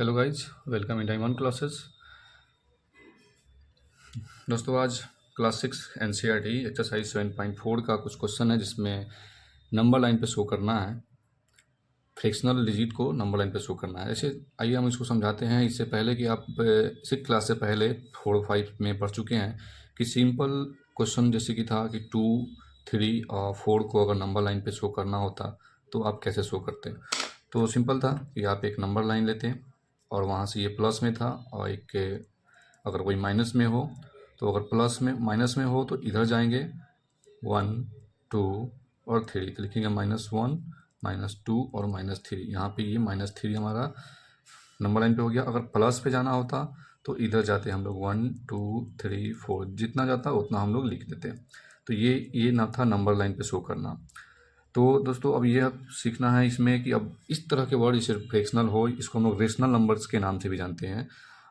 Hello guys, welcome in time 1 classes. दोस्तों आज class 6 NCERT exercise 7.4 का कुछ क्वेश्चन है जिसमें नंबर लाइन पे शो करना है, फ्रैक्शनल डिजिट को नंबर लाइन पे शो करना है। ऐसे आइए हम इसको समझाते हैं। इससे पहले कि आप 6 क्लास से पहले 4 और 5 में पढ़ चुके हैं कि सिंपल क्वेश्चन जैसे कि था कि 2, 3 और 4 को अगर नंबर लाइन पे शो करना होता तो आप कैसे शो करते। तो सिंपल था कि आप एक नंबर लाइन लेते और वहाँ से ये प्लस में था और एक अगर कोई माइनस में हो तो अगर प्लस में माइनस में हो तो इधर जाएंगे 1, 2 और 3, तो लिखेंगे -1, -2 और -3। यहाँ पे ये -3 हमारा नंबर लाइन पे हो गया। अगर प्लस पे जाना होता तो इधर जाते हम लोग 1, 2, 3, 4, जितना जाता उतना हम लोग लिख देते। तो ये ना था नंबर लाइन पे शो करना। तो दोस्तों अब ये अब सीखना है इसमें कि अब इस तरह के वर्ड जैसे फ्रैक्शनल हो, इसको हम लोग रेशनल नंबर्स के नाम से भी जानते हैं,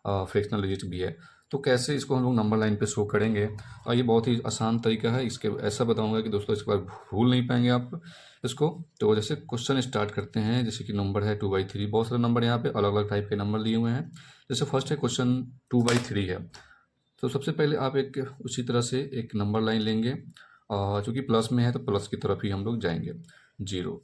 फ्रैक्शनल डिजिट भी है। तो कैसे इसको हम लोग नंबर लाइन पे शो करेंगे, और ये बहुत ही आसान तरीका है। इसके ऐसा बताऊंगा कि दोस्तों इसके बाद भूल नहीं पाएंगे आप इसको। तो जैसे क्वेश्चन स्टार्ट करते हैं, जैसे कि नंबर है 2/3, बहुत सारे नंबर यहाँ पे अलग अलग टाइप के नंबर दिए हुए हैं। जैसे फर्स्ट है क्वेश्चन 2/3 है, तो सबसे पहले आप एक उसी तरह से एक नंबर लाइन लेंगे, चूँकि प्लस में है तो प्लस की तरफ ही हम लोग जाएंगे। 0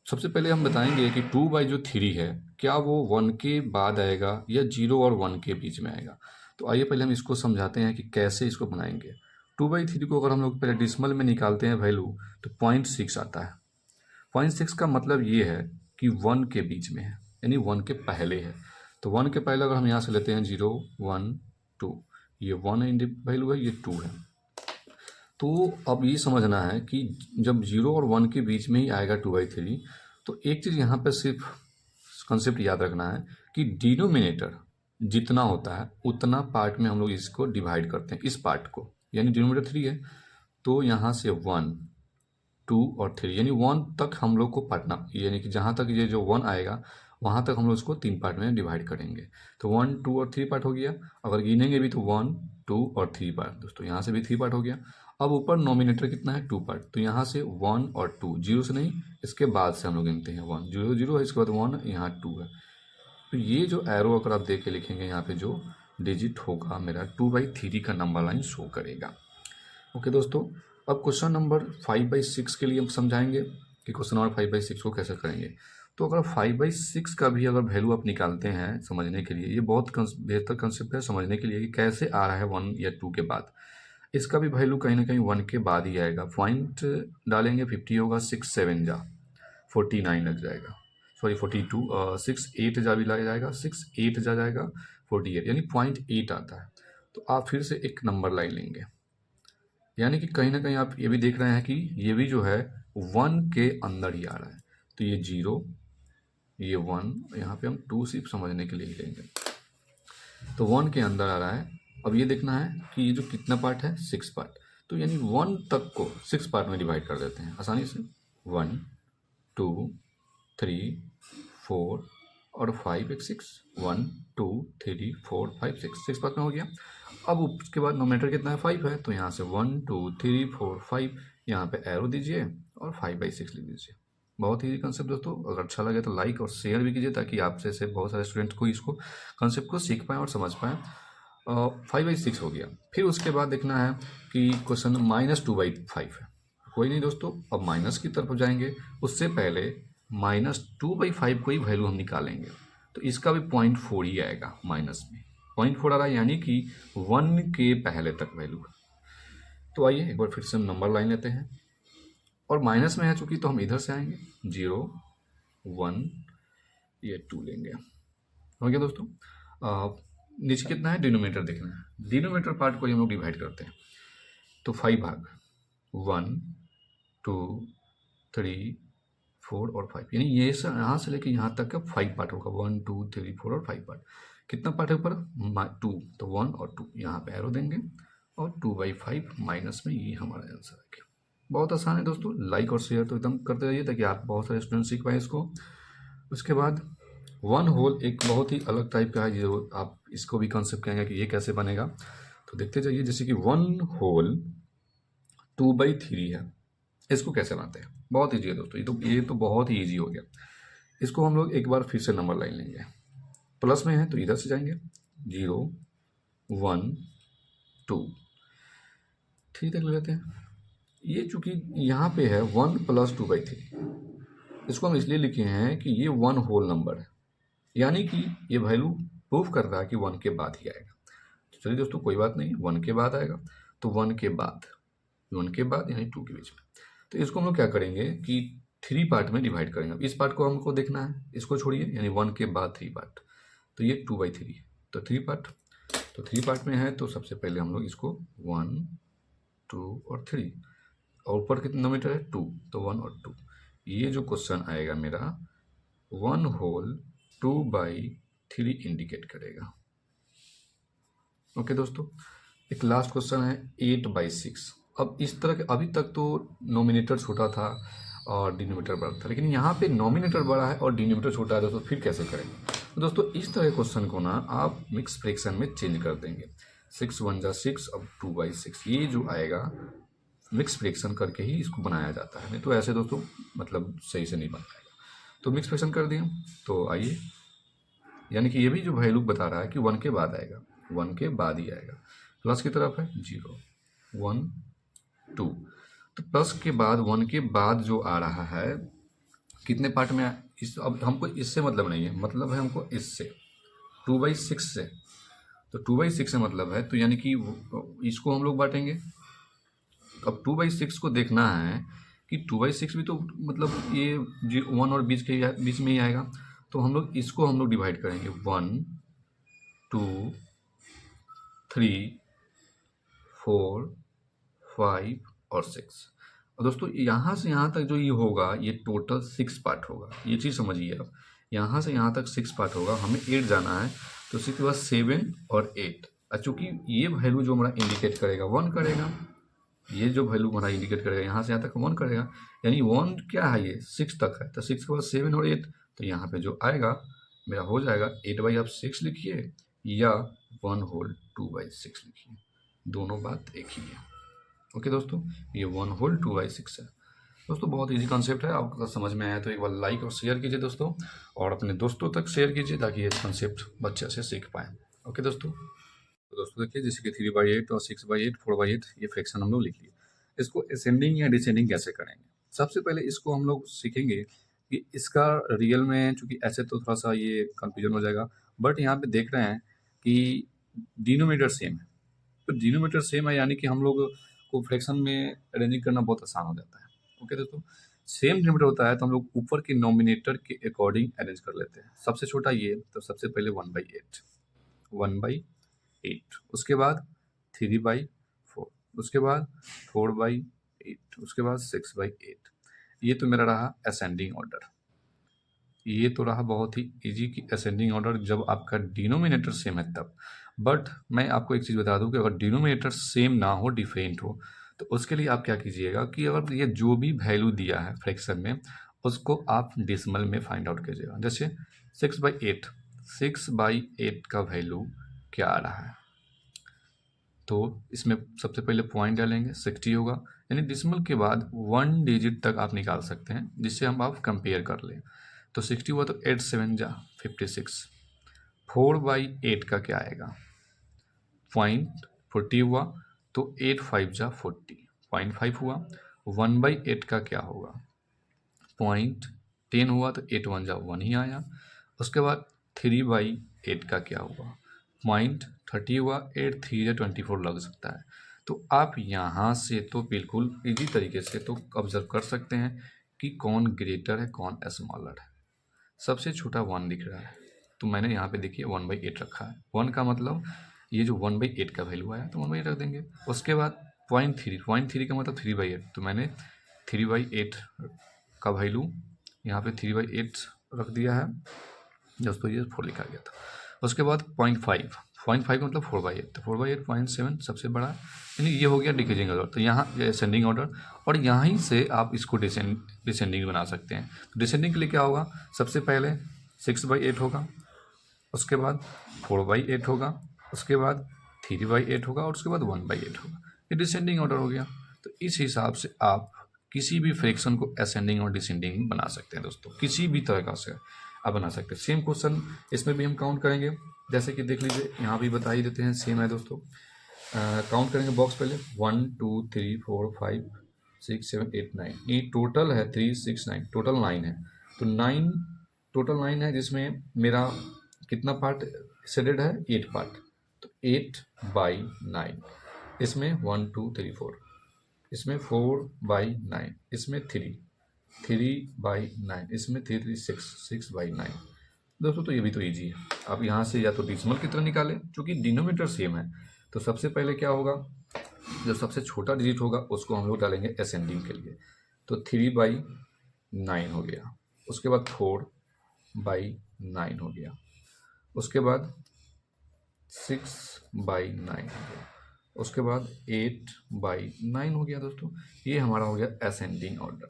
सबसे पहले हम बताएंगे कि 2/3 है, क्या वो 1 के बाद आएगा या 0 और 1 के बीच में आएगा। तो आइए पहले हम इसको समझाते हैं कि कैसे इसको बनाएंगे। 2/3 को अगर हम लोग पहले डिसमल में निकालते हैं वैल्यू तो 0.6 आता है। 0.6 का मतलब ये है कि 1 के बीच में है, यानी 1 के पहले है। तो 1 के पहले अगर हम यहाँ से लेते हैं 0, 1, 2, ये 1 वैल्यू है, ये 2 है। तो अब ये समझना है कि जब 0 और 1 के बीच में ही आएगा 2/3, तो एक चीज़ यहाँ पे सिर्फ कंसेप्ट याद रखना है कि डिनोमिनेटर जितना होता है उतना पार्ट में हम लोग इसको डिवाइड करते हैं, इस पार्ट को। यानी डिनोमिनेटर 3 है तो यहाँ से 1, 2 और 3, यानी 1 तक हम लोग को पढ़ना, यानी कि जहाँ तक ये जो 1 आएगा वहाँ तक हम लोग इसको 3 पार्ट में डिवाइड करेंगे। तो 1, 2 और 3 पार्ट हो गया। अगर गिनेंगे भी तो 1, 2 और 3 पार्ट, दोस्तों यहाँ से भी 3 पार्ट हो गया। अब ऊपर नोमिनेटर कितना है 2 पार्ट, तो यहाँ से 1 और 2, 0 से नहीं, इसके बाद से हम लोग गिनते हैं 1, 0, 0 है, इसके बाद 1, यहाँ 2 है। तो ये जो एरो अगर आप देख के लिखेंगे यहाँ पे जो डिजिट होगा मेरा 2/3 का नंबर लाइन शो करेगा। ओके दोस्तों, अब क्वेश्चन नंबर 5/6 के लिए हम समझाएंगे कि क्वेश्चन नंबर 5/6 को कैसे करेंगे। तो अगर 5/6 का भी अगर वैल्यू आप निकालते हैं समझने के लिए, ये बहुत बेहतर कंसेप्ट है समझने के लिए कि कैसे आ रहा है 1 या 2 के बाद। इसका भी वैल्यू कहीं ना कहीं 1 के बाद ही आएगा। पॉइंट डालेंगे 50 होगा, 6 7 जा 49 लग जाएगा, सॉरी 42, 6 8 जा भी लग जाएगा, 6 8 जा जाएगा 48, यानी 0.8 आता है। तो आप फिर से एक नंबर लाइन लेंगे, यानी कि कहीं ना कहीं आप ये भी देख रहे हैं कि ये भी जो है 1 के अंदर ही आ रहा है। तो ये 0, ये 1, यहाँ पे हम 2 सिर्फ समझने के लिए ही लेंगे। तो 1 के अंदर आ रहा है। अब ये देखना है कि ये जो कितना पार्ट है, 6 पार्ट। तो यानी 1 तक को 6 पार्ट में डिवाइड कर देते हैं आसानी से। 1, 2, 3, 4 और 5, एक 6, 1, 2, 3, 4, 5, 6 पार्ट में हो गया। अब उसके बाद नोमिनेटर कितना है, 5 है, तो यहाँ से 1, 2, 3, 4, 5, यहाँ पे एरो दीजिए और 5/6 लिख दीजिए। बहुत ही कंसेप्ट दोस्तों, अगर अच्छा लगे तो लाइक और शेयर भी कीजिए ताकि आपसे से बहुत सारे स्टूडेंट को इसको कंसेप्ट को सीख पाएँ और समझ पाएँ। 5/6 हो गया। फिर उसके बाद देखना है कि क्वेश्चन -2/5 है। कोई नहीं दोस्तों, अब माइनस की तरफ जाएंगे, उससे पहले -2/5 को ही वैल्यू हम निकालेंगे। तो इसका भी 0.4 ही आएगा, माइनस में 0.4 आ रहा है, यानी कि 1 के पहले तक वैल्यू है। तो आइए एक बार फिर से हम नंबर लाइन लेते हैं, और माइनस में है चूंकि तो हम इधर से आएंगे 0, 1, ये 2 लेंगे। हो गया दोस्तों। नीचे कितना है, डिनोमिनेटर देखना है। डिनोमिनेटर पार्ट को हम लोग डिवाइड करते हैं, तो 5 भाग 1, 2, 3, 4 और 5, यानी ये से यहाँ से लेके यहाँ तक का 5 पार्ट होगा। 1, 2, 3, 4 और 5 पार्ट। कितना पार्ट है ऊपर, 2, तो 1 और 2 यहाँ पे एरो देंगे और 2/5 माइनस में, ये हमारा आंसर है। बहुत आसान है दोस्तों, लाइक और शेयर तो एकदम करते रहिए ताकि आप बहुत सारे स्टूडेंट सीख पाए इसको। उसके बाद 1 होल एक बहुत ही अलग टाइप का है, जो आप इसको भी कंसेप्ट कहेंगे कि ये कैसे बनेगा। तो देखते जाइए, जैसे कि 1 होल 2/3 है, इसको कैसे बनाते हैं, बहुत ईजी है दोस्तों। ये तो बहुत ही ईजी हो गया। इसको हम लोग एक बार फिर से नंबर लाइन लेंगे, प्लस में है तो इधर से जाएंगे 0 1 2, ठीक है, ले लेते हैं। ये चूंकि यहाँ पे है 1 + 2/3, इसको हम इसलिए लिखे हैं कि ये 1 होल नंबर है, यानी कि ये वैल्यू प्रूफ कर रहा है कि 1 के बाद ही आएगा। तो चलिए दोस्तों, कोई बात नहीं, 1 के बाद आएगा, तो 1 के बाद यानी 2 के बीच में। तो इसको हम लोग क्या करेंगे कि 3 पार्ट में डिवाइड करेंगे। इस पार्ट को हमको देखना है, इसको छोड़िए, यानी 1 के बाद 3 पार्ट, तो ये 2/3, तो 3 पार्ट, तो 3 पार्ट में है, तो सबसे पहले हम लोग इसको 1 2 और 3, और ऊपर कितना मीटर है 2, तो 1 और 2। ये जो क्वेश्चन आएगा मेरा 1 होल 2/3 इंडिकेट करेगा। ओके दोस्तों, एक लास्ट क्वेश्चन है 8/6। अब इस तरह के, अभी तक तो नोमिनेटर छोटा था और डिनोमिनेटर बड़ा था, लेकिन यहाँ पे नोमिनेटर बड़ा है और डिनोमिनेटर छोटा है दोस्तों, फिर कैसे करेंगे? तो दोस्तों इस तरह के क्वेश्चन को ना आप मिक्स फ्रैक्शन में चेंज कर देंगे। 6 1 जा 6, अब 2/6, ये जो आएगा मिक्स फ्रैक्शन करके ही इसको बनाया जाता है, नहीं तो ऐसे दोस्तों मतलब सही से नहीं बन पाएगा। तो मिक्स फ्रैक्शन कर दिए, तो आइए, यानी कि ये भी जो वैल्यू बता रहा है कि 1 के बाद आएगा, 1 के बाद ही आएगा। प्लस की तरफ है 0 1 2, तो प्लस के बाद 1 के बाद जो आ रहा है कितने पार्ट में इस, अब हमको इससे मतलब नहीं है, मतलब है हमको इससे 2/6 से, तो 2/6 से मतलब है, तो यानी कि इसको हम लोग बांटेंगे। अब 2/6 को देखना है कि 2/6 भी तो मतलब ये 1 और बीच में ही आएगा, तो हम लोग इसको हम लोग डिवाइड करेंगे 1 2 3 4 5 और 6। और दोस्तों यहाँ से यहाँ तक जो ये होगा, ये टोटल 6 पार्ट होगा, ये चीज़ समझिए आप। यहाँ से यहाँ तक 6 पार्ट होगा, हमें 8 जाना है, तो 6 के बाद 7 और 8। चूँकि ये वैल्यू जो हमारा इंडिकेट करेगा 1 करेगा, ये जो वैल्यू हमारा इंडिकेट करेगा यहाँ से यहाँ तक 1 करेगा, यानी 1 क्या है, ये 6 तक है, तो 6 के बाद 7 और 8, तो यहाँ पे जो आएगा मेरा हो जाएगा 8/6 लिखिए या 1 होल 2/6 लिखिए, दोनों बात एक ही है। ओके दोस्तों, ये 1 होल 2/6 है। दोस्तों बहुत इजी कॉन्सेप्ट है, आपको समझ में आया तो एक बार लाइक और शेयर कीजिए दोस्तों, और अपने दोस्तों तक शेयर कीजिए ताकि ये कॉन्सेप्ट बच्चे से सीख पाएँ। ओके दोस्तों, तो दोस्तों देखिए, जैसे कि 3/8 और 6/8 4/8 ये फ्रैक्शन हम लोग लिख लिए। इसको असेंडिंग या डिसेंडिंग कैसे करेंगे? सबसे पहले इसको हम लोग सीखेंगे कि इसका रियल में, चूँकि ऐसे तो थोड़ा सा ये कन्फ्यूजन हो जाएगा, बट यहाँ पे देख रहे हैं कि डिनोमिनेटर सेम है, तो डिनोमिनेटर सेम है यानी कि हम लोग को फ्रैक्शन में अरेंजिंग करना बहुत आसान हो जाता है। ओके दोस्तों, सेम डिनोमिनेटर होता है तो हम लोग ऊपर के नोमिनेटर के अकॉर्डिंग अरेंज कर लेते हैं। सबसे छोटा ये, तो सबसे पहले 1/8, उसके बाद 3/4, उसके बाद 4/8, उसके बाद 6/8। ये तो मेरा रहा असेंडिंग ऑर्डर। ये तो रहा बहुत ही इजी कि असेंडिंग ऑर्डर जब आपका डिनोमिनेटर सेम है तब। बट मैं आपको एक चीज़ बता दूं कि अगर डिनोमिनेटर सेम ना हो, डिफरेंट हो, तो उसके लिए आप क्या कीजिएगा कि अगर ये जो भी वैल्यू दिया है फ्रैक्शन में, उसको आप डेसिमल में फाइंड आउट कीजिएगा। जैसे 6/8 का वैल्यू क्या आ रहा है, तो इसमें सबसे पहले पॉइंट डालेंगे, 60 होगा, यानी डेसिमल के बाद 1 डिजिट तक आप निकाल सकते हैं, जिससे हम आप कंपेयर कर लें। तो 60 हुआ तो 8 7 जा 56। 4/8 का क्या आएगा, 0.40 हुआ, तो 8 5 जा 40, 0.5 हुआ। 1/8 का क्या होगा, 0.10 हुआ, तो 8 1 जा 1 ही आया। उसके बाद 3/8 का क्या हुआ, 0.30 हुआ, 8 3 जा 24 लग सकता है। तो आप यहाँ से तो बिल्कुल इजी तरीके से तो ऑब्जर्व कर सकते हैं कि कौन ग्रेटर है कौन स्मॉलर है। सबसे छोटा 1 दिख रहा है, तो मैंने यहाँ पे देखिए 1/8 रखा है। 1 का मतलब ये जो 1/8 का वैल्यू आया, तो 1/8 रख देंगे। उसके बाद 0.3 का मतलब 3/8, तो मैंने 3/8 का वैल्यू यहाँ पे 3/8 रख दिया है दोस्तों, ये 4 लिखा गया था। उसके बाद 0.5 का मतलब 4/8, तो 4/8 0.7 सबसे बड़ा, यानी ये हो गया डिक्रीजिंग ऑर्डर। तो यहाँ असेंडिंग ऑर्डर, और यहीं से आप इसको डिसेंडिंग बना सकते हैं। तो डिसेंडिंग के लिए क्या होगा, सबसे पहले 6/8 होगा, उसके बाद 4/8 होगा, उसके बाद 3/8 होगा, और उसके बाद 1/8 होगा। ये डिसेंडिंग ऑर्डर हो गया। तो इस हिसाब से आप किसी भी फ्रैक्शन को असेंडिंग और डिसेंडिंग बना सकते हैं दोस्तों, किसी भी तरह से। आप बना सकते हैं। सेम क्वेश्चन इसमें भी हम काउंट करेंगे, जैसे कि देख लीजिए यहाँ भी बता ही देते हैं, सेम है दोस्तों। काउंट करेंगे बॉक्स पहले 1 2 3 4 5 6 7 8 9, ये टोटल है 3 6 9, टोटल 9 है। तो 9 टोटल 9 है, जिसमें मेरा कितना पार्ट शेडेड है, 8 पार्ट। तो 8/9, इसमें 1 2 3 4, इसमें 4/9, इसमें 3/9, इसमें 3 6 6/9। दोस्तों तो ये भी तो ईजी है, आप यहाँ से या तो डिसिमल की तरह निकालें, क्योंकि डिनोमीटर सेम है। तो सबसे पहले क्या होगा, जो सबसे छोटा डिजिट होगा उसको हम लोग डालेंगे असेंडिंग के लिए। तो 3/9 हो गया, उसके बाद 4/9 हो गया, उसके बाद 6/9 हो गया, उसके बाद 8/9 हो गया। दोस्तों ये हमारा हो गया असेंडिंग ऑर्डर।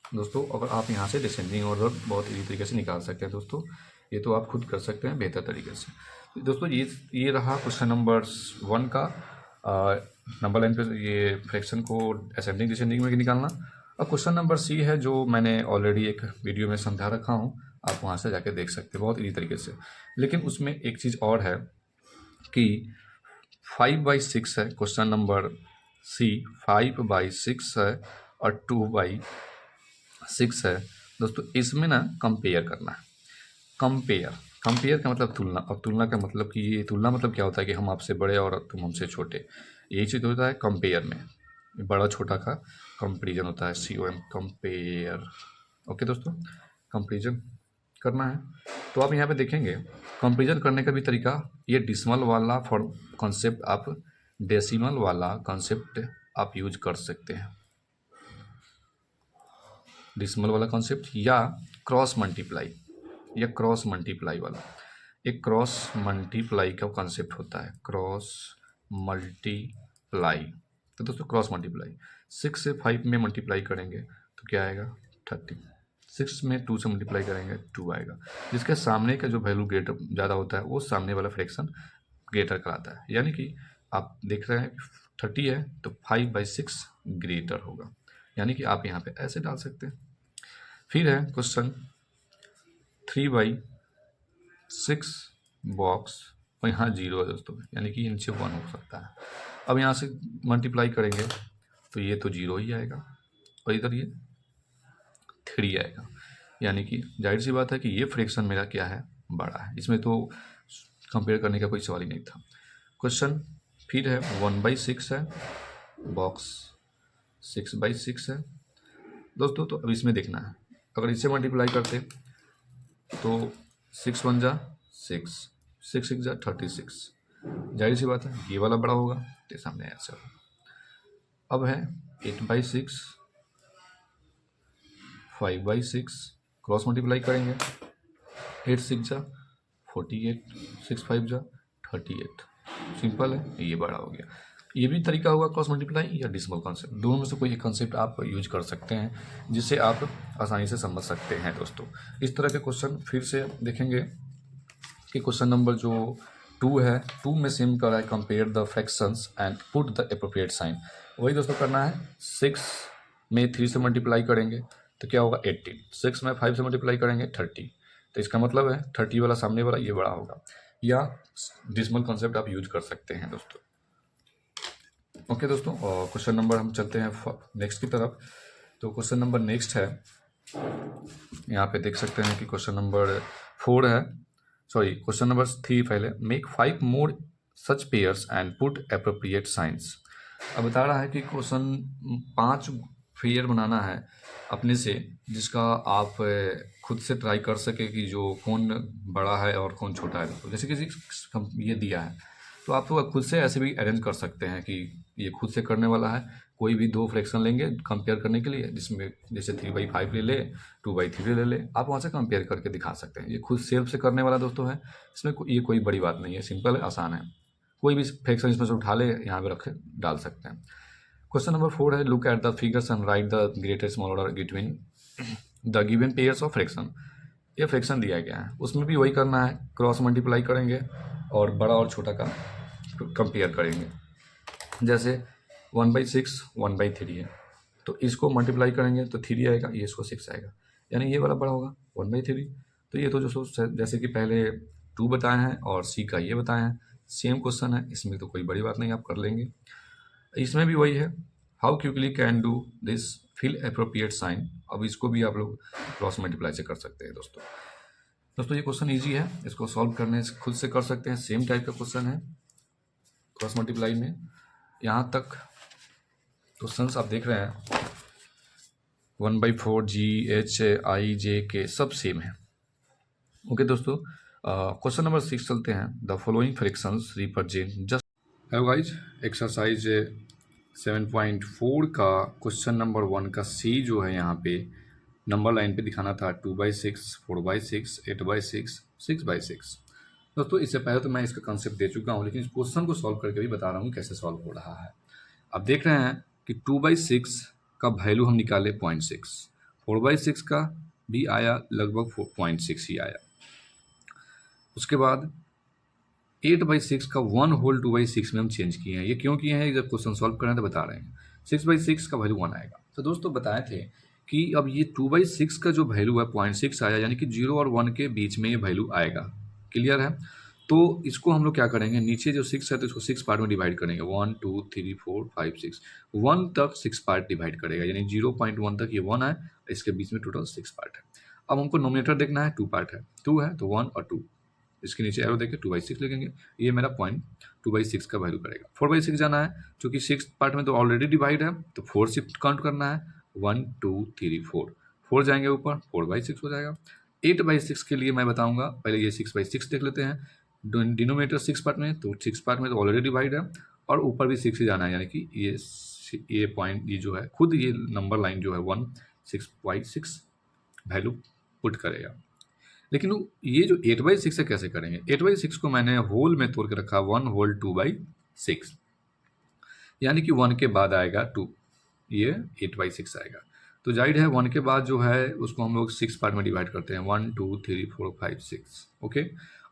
दोस्तों अगर आप यहाँ से डिसेंडिंग ऑर्डर बहुत इजी तरीके से निकाल सकते हैं दोस्तों, ये तो आप खुद कर सकते हैं बेहतर तरीके से। दोस्तों ये रहा क्वेश्चन नंबर 1 का नंबर लाइन पे ये फ्रैक्शन को असेंडिंग डिसेंडिंग में निकालना। अब क्वेश्चन नंबर सी है, जो मैंने ऑलरेडी एक वीडियो में समझा रखा हूँ, आप वहाँ से जाके देख सकते हैं बहुत इजी तरीके से। लेकिन उसमें एक चीज़ और है कि 5/6 है क्वेश्चन नंबर सी, 5/6 है और 2/6 है। दोस्तों इसमें ना कंपेयर करना है। कंपेयर का मतलब तुलना। अब तुलना का मतलब कि ये तुलना मतलब क्या होता है कि हम आपसे बड़े और तुम हमसे छोटे, यही चीज़ होता है कंपेयर में। बड़ा छोटा का कंपेरिजन होता है, COM, कंपेयर। ओके दोस्तों, कंपेरिजन करना है। तो आप यहाँ पे देखेंगे कंपेरिजन करने का भी तरीका, ये डिसिमल वाला कॉन्सेप्ट आप डेसिमल वाला कॉन्सेप्ट आप यूज कर सकते हैं, डिसिमल वाला कॉन्सेप्ट या क्रॉस मल्टीप्लाई वाला। एक क्रॉस मल्टीप्लाई का कॉन्सेप्ट होता है, क्रॉस मल्टीप्लाई। तो दोस्तों क्रॉस मल्टीप्लाई 6 से 5 में मल्टीप्लाई करेंगे तो क्या आएगा, 30। 6 में 2 से मल्टीप्लाई करेंगे 2 आएगा। जिसके सामने का जो वैल्यू ग्रेटर ज़्यादा होता है वो सामने वाला फ्रैक्शन ग्रेटर कराता है। यानी कि आप देख रहे हैं 30 है तो 5/6 ग्रेटर होगा, यानी कि आप यहाँ पे ऐसे डाल सकते हैं। फिर है क्वेश्चन 3/6 बॉक्स, और यहाँ 0 है दोस्तों, यानी कि नीचे 1 हो सकता है। अब यहाँ से मल्टीप्लाई करेंगे तो ये तो 0 ही आएगा और इधर ये 3 आएगा, यानी कि जाहिर सी बात है कि ये फ्रैक्शन मेरा क्या है, बड़ा है। इसमें तो कंपेयर करने का कोई सवाल ही नहीं था। क्वेश्चन फिर है 1/6 है बॉक्स, 6/6 है दोस्तों। तो अब इसमें देखना है, अगर इसे मल्टीप्लाई करते तो 6 1 जा 6, 6 6 जा 36, जाहिर सी बात है ये वाला बड़ा होगा, तो सामने आंसर। अब है 8/6, 5/6, क्रॉस मल्टीप्लाई करेंगे, 8 6 जा 48, 6 5 जा 38, सिंपल है, ये बड़ा हो गया। ये भी तरीका होगा क्रॉस मल्टीप्लाई या डिसिमल कॉन्सेप्ट, दोनों में से कोई एक कॉन्सेप्ट आप यूज कर सकते हैं जिससे आप आसानी से समझ सकते हैं दोस्तों। इस तरह के क्वेश्चन फिर से देखेंगे कि क्वेश्चन नंबर जो 2 है, 2 में सेम कर रहा है compare the fractions and put the appropriate sign. वही दोस्तों करना है, 6 में 3 से मल्टीप्लाई करेंगे तो क्या होगा 18, 6 में 5 से मल्टीप्लाई करेंगे 30, तो इसका मतलब है 30 वाला सामने वाला ये बड़ा होगा, या डिसिमल कॉन्सेप्ट आप यूज कर सकते हैं दोस्तों। ओके दोस्तों, और क्वेश्चन नंबर हम चलते हैं नेक्स्ट की तरफ। तो क्वेश्चन नंबर नेक्स्ट है, यहाँ पे देख सकते हैं कि क्वेश्चन नंबर 4 है, सॉरी क्वेश्चन नंबर 3 पहले। Make 5 more such pairs and put appropriate science. अब बता रहा है कि क्वेश्चन 5 पेयर बनाना है अपने से, जिसका आप खुद से ट्राई कर सके कि जो कौन बड़ा है और कौन छोटा है। तो जैसे कि ये दिया है तो आप तो खुद से ऐसे भी अरेंज कर सकते हैं कि ये खुद से करने वाला है। कोई भी 2 फ्रैक्शन लेंगे कंपेयर करने के लिए, जिसमें जैसे 3/5 ले ले, 2/3 ले ले, आप वहाँ से कंपेयर करके दिखा सकते हैं। ये खुद सेल्फ से करने वाला दोस्तों है, इसमें ये कोई बड़ी बात नहीं है, सिंपल है, आसान है। कोई भी फ्रैक्शन इसमें से उठा ले, यहाँ पे रख डाल सकते हैं। क्वेश्चन नंबर 4 है, look at the figures and right the greater small order between the given pairs of fraction. ये फ्रैक्शन दिया गया है, उसमें भी वही करना है, क्रॉस मल्टीप्लाई करेंगे और बड़ा और छोटा का कंपेयर करेंगे। जैसे 1/6 1/3 है, तो इसको मल्टीप्लाई करेंगे तो 3 आएगा, ये इसको 6 आएगा। यानी ये वाला बड़ा होगा 1/3। तो ये तो जो जैसे कि पहले 2 बताए हैं और सी का ये बताए हैं, सेम क्वेश्चन है, इसमें तो कोई बड़ी बात नहीं, आप कर लेंगे। इसमें भी वही है, how quickly can do this, fill appropriate sign. अब इसको भी आप लोग क्रॉस मल्टीप्लाई से कर सकते हैं दोस्तों ये क्वेश्चन इजी है, इसको सॉल्व करने से खुद से कर सकते हैं, सेम टाइप का क्वेश्चन है क्रॉस मल्टीप्लाई में। यहाँ तक क्वेश्चंस आप देख रहे हैं 1/4 GHIJK सब सेम है। ओके दोस्तों, क्वेश्चन नंबर 6 चलते हैं। The following frictions represent just. Hello guys, exercise 7.4 का क्वेश्चन नंबर 1 का सी जो है यहाँ पे नंबर लाइन पे दिखाना था 2/6, 4/6, 8/6, 6/6। दोस्तों इससे पहले तो मैं इसका कंसेप्ट दे चुका हूँ, लेकिन इस क्वेश्चन को सॉल्व करके भी बता रहा हूँ कैसे सॉल्व हो रहा है। अब देख रहे हैं कि 2/6 का वैल्यू हम निकाले 0.6, 4/6 का भी आया लगभग 0.6 ही आया। उसके बाद 8/6 का 1 होल 2/6 में हम चेंज किए हैं। ये क्यों किए हैं, जब क्वेश्चन सॉल्व कर रहे हैं तो बता रहे हैं। 6/6 का वैल्यू 1 आएगा। तो दोस्तों बताए थे कि अब ये 2/6 का जो वैल्यू है 0.6 आया, यानी कि 0 और 1 के बीच में ये वैल्यू आएगा। क्लियर है? तो इसको हम लोग क्या करेंगे, नीचे जो 6 है तो इसको 6 पार्ट में डिवाइड करेंगे। 1 2 3 4 5 6, 1 तक 6 पार्ट डिवाइड करेगा, यानी 0.1 तक ये 1 है, इसके बीच में टोटल 6 पार्ट है। अब हमको नोमिनेटर देखना है, 2 पार्ट है, 2 है तो 1 और 2, इसके नीचे एरो देके 2/6 लिखेंगे। ये मेरा पॉइंट 2/6 का वैल्यू करेगा। 4/6 जाना है, क्योंकि 6 पार्ट में तो ऑलरेडी डिवाइड है, तो 4 शिफ्ट काउंट करना है। 1 2 3 4 जाएंगे ऊपर, 4/6 हो जाएगा। 8/6 के लिए मैं बताऊंगा, पहले ये 6/6 देख लेते हैं। डिनोमिनेटर 6 पार्ट में, तो 6 पार्ट में तो ऑलरेडी डिवाइड है, और ऊपर भी 6 ही जाना है, यानी कि ये पॉइंट, ये जो है खुद ये नंबर लाइन जो है 1 6/6 वैल्यू पुट करेगा। लेकिन ये जो 8/6 है कैसे करेंगे, 8/6 को मैंने होल में तोड़ के रखा, 1 होल 2/6, यानी कि 1 के बाद आएगा 2, ये 8/6 आएगा। तो जाहिर है 1 के बाद जो है उसको हम लोग 6 पार्ट में डिवाइड करते हैं, 1 2 3 4 5 6। ओके,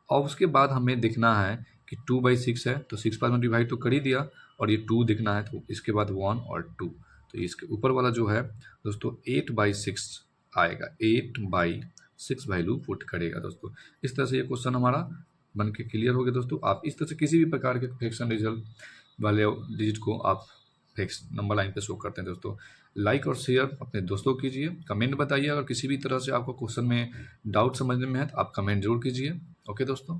और उसके बाद हमें देखना है कि 2/6 है तो 6 पार्ट में डिवाइड तो कर ही दिया, और ये 2 देखना है, तो इसके बाद 1 और 2, तो इसके ऊपर वाला जो है दोस्तों 8/6 आएगा, 8/6 वैल्यू पुट करेगा दोस्तों। इस तरह से ये क्वेश्चन हमारा बन के क्लियर हो गया दोस्तों। आप इस तरह से किसी भी प्रकार के फ्रैक्शन रिजल्ट वाले डिजिट को आप फिक्स नंबर लाइन पे शो करते हैं दोस्तों। लाइक और शेयर अपने दोस्तों कीजिए, कमेंट बताइए, अगर किसी भी तरह से आपको क्वेश्चन में डाउट समझने में है तो आप कमेंट जरूर कीजिए। ओके दोस्तों।